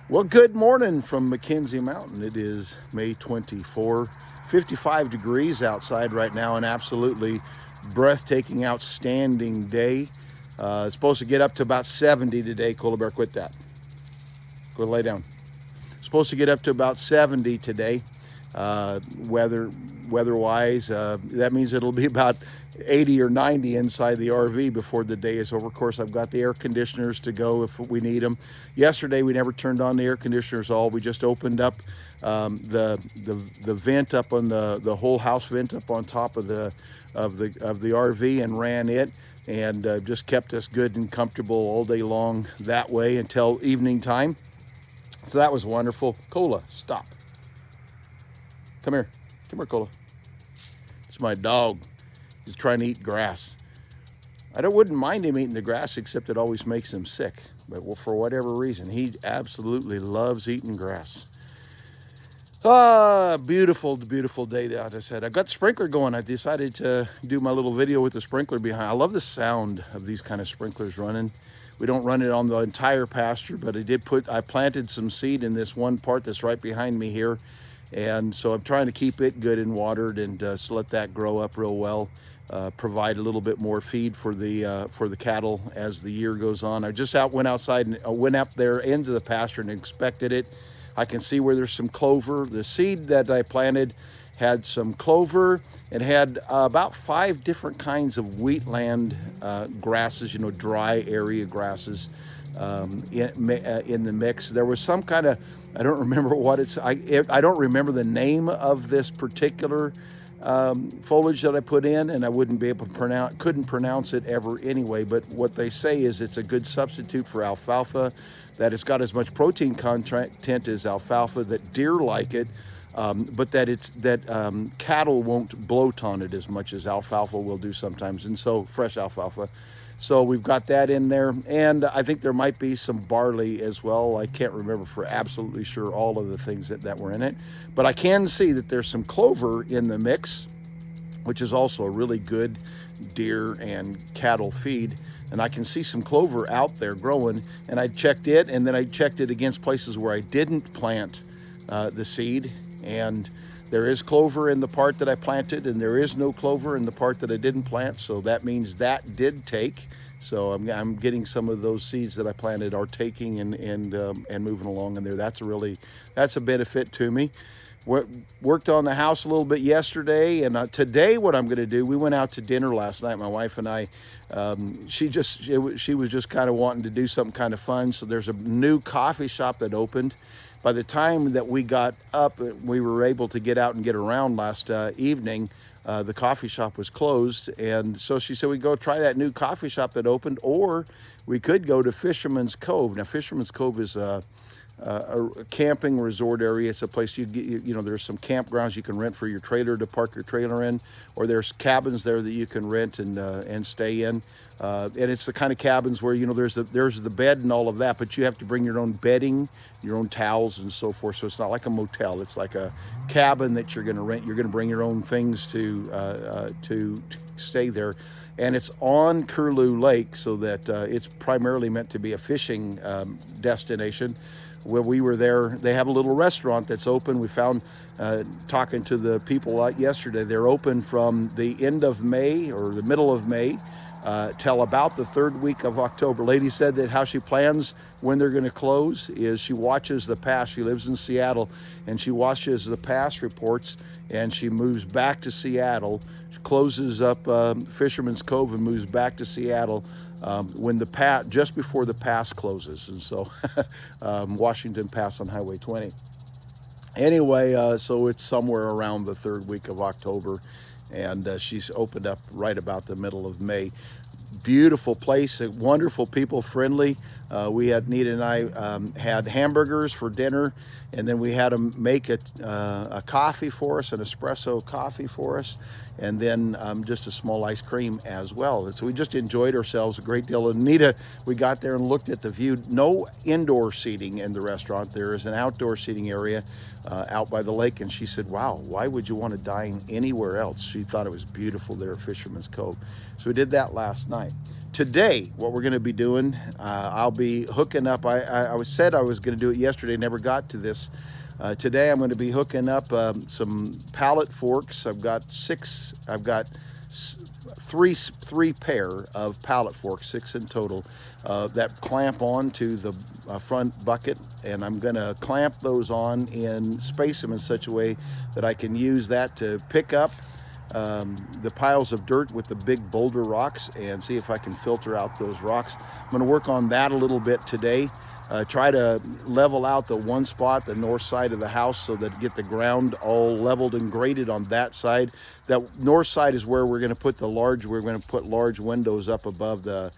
Well, good morning from McKenzie Mountain. It is May 24, 55 degrees outside right now, an absolutely breathtaking, outstanding day. It's supposed to get up to about 70 today. Koala Bear, quit that. Go lay down. It's supposed to get up to about 70 today. Uh, weather Weather-wise, that means it'll be about 80 or 90 inside the RV before the day is over. Of course, I've got the air conditioners to go if we need them. Yesterday, we never turned on the air conditioners all. We just opened up the vent up on the whole house vent up on top of the RV and ran it, and just kept us good and comfortable all day long that way until evening time. So that was wonderful. Cola, stop. Come here. Come here, Cola. It's my dog. He's trying to eat grass. Wouldn't mind him eating the grass, except it always makes him sick. But for whatever reason, he absolutely loves eating grass. Beautiful, beautiful day, as I said. I got the sprinkler going. I decided to do my little video with the sprinkler behind. I love the sound of these kind of sprinklers running. We don't run it on the entire pasture, but I planted some seed in this one part that's right behind me here. And so I'm trying to keep it good and watered, and so let that grow up real well. Provide a little bit more feed for the cattle as the year goes on. I just went outside and went up there into the pasture and inspected it. I can see where there's some clover. The seed that I planted had some clover. It had about 5 different kinds of wheatland grasses, dry area grasses in the mix. There was some kind of, I don't remember what I don't remember the name of this particular foliage that I put in, and I wouldn't be able to couldn't pronounce it ever anyway. But what they say is it's a good substitute for alfalfa, that it's got as much protein content as alfalfa, that deer like it, but that cattle won't bloat on it as much as alfalfa will do sometimes, and so fresh alfalfa. So we've got that in there, and I think there might be some barley as well. I can't remember for absolutely sure all of the things that were in it, but I can see that there's some clover in the mix, which is also a really good deer and cattle feed. And I can see some clover out there growing, and I checked it, and then I checked it against places where I didn't plant the seed, and there is clover in the part that I planted, and there is no clover in the part that I didn't plant. So that means that did take. So I'm getting some of those seeds that I planted are taking and moving along in there. That's a benefit to me. Worked on the house a little bit yesterday, and today what I'm going to do, we went out to dinner last night, my wife and I. She was just kind of wanting to do something kind of fun. So there's a new coffee shop that opened. By the time that we got up, we were able to get out and get around last evening. The coffee shop was closed, and so she said we go try that new coffee shop that opened, or we could go to Fisherman's Cove. Now, Fisherman's Cove is a camping resort area. It's a place there's some campgrounds you can rent for your trailer to park your trailer in, or there's cabins there that you can rent and stay in. And it's the kind of cabins where there's the bed and all of that, but you have to bring your own bedding, your own towels, and so forth. So it's not like a motel. It's like a cabin that you're going to rent. You're going to bring your own things to stay there. And it's on Curlew Lake, so that it's primarily meant to be a fishing destination. When we were there, they have a little restaurant that's open. We found, talking to the people out yesterday, they're open from the end of May or the middle of May till about the 3rd week of October. Lady said that how she plans when they're going to close is she watches the past. She lives in Seattle, and she watches the past reports, and she moves back to Seattle. She closes up Fisherman's Cove and moves back to Seattle when just before the pass closes, and so Washington Pass on Highway 20. Anyway, so it's somewhere around the 3rd week of October, and she's opened up right about the middle of May. Beautiful place, wonderful people, friendly. Nita and I had hamburgers for dinner, and then we had them make a coffee for us, an espresso coffee for us, and then just a small ice cream as well. And so we just enjoyed ourselves a great deal. And Nita, we got there and looked at the view. No indoor seating in the restaurant. There is an outdoor seating area out by the lake, and she said, wow, why would you want to dine anywhere else? She thought it was beautiful there at Fisherman's Cove. So we did that last night. Today, what we're going to be doing, I'll be hooking up. I said I was going to do it yesterday, never got to this. Today, I'm going to be hooking up some pallet forks. I've got three pair of pallet forks, 6 in total, that clamp on to the front bucket, and I'm going to clamp those on and space them in such a way that I can use that to pick up the piles of dirt with the big boulder rocks and see if I can filter out those rocks. I'm going to work on that a little bit today. Try to level out the one spot, the north side of the house, so that get the ground all leveled and graded on that side. That north side is where we're going to put large windows up above the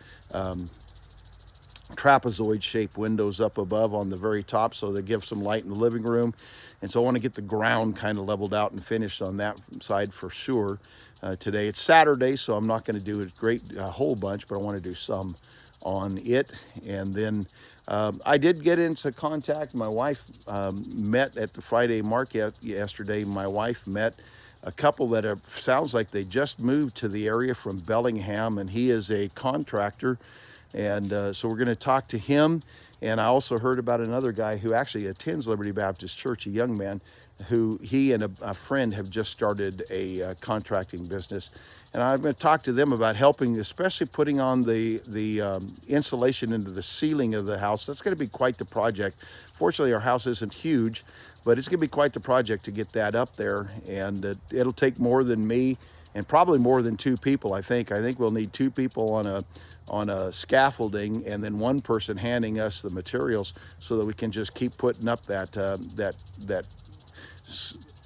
trapezoid shaped windows up above on the very top, so they give some light in the living room. And so I want to get the ground kind of leveled out and finished on that side for sure. Today it's Saturday, so I'm not going to do a whole bunch, but I want to do some on it. And then I did get into contact. My wife met at the Friday market yesterday. My wife met a couple that sounds like they just moved to the area from Bellingham, and he is a contractor. And so we're going to talk to him. And I also heard about another guy who actually attends Liberty Baptist Church, a young man, who he and a friend have just started a contracting business. And I'm going to talk to them about helping, especially putting on the insulation into the ceiling of the house. That's going to be quite the project. Fortunately, our house isn't huge, but it's going to be quite the project to get that up there. And it'll take more than me and probably more than 2 people, I think. I think we'll need 2 people on a scaffolding, and then 1 person handing us the materials so that we can just keep putting up that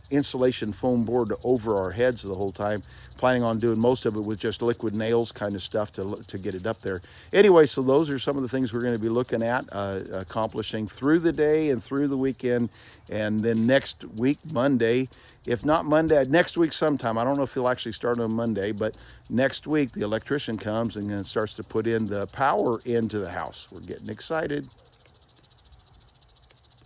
insulation foam board over our heads the whole time. Planning on doing most of it with just liquid nails kind of stuff to get it up there. Anyway, so those are some of the things we're going to be looking at accomplishing through the day and through the weekend. And then next week, Monday, if not Monday, next week sometime, I don't know if he'll actually start on Monday, but next week the electrician comes and then starts to put in the power into the house. We're getting excited.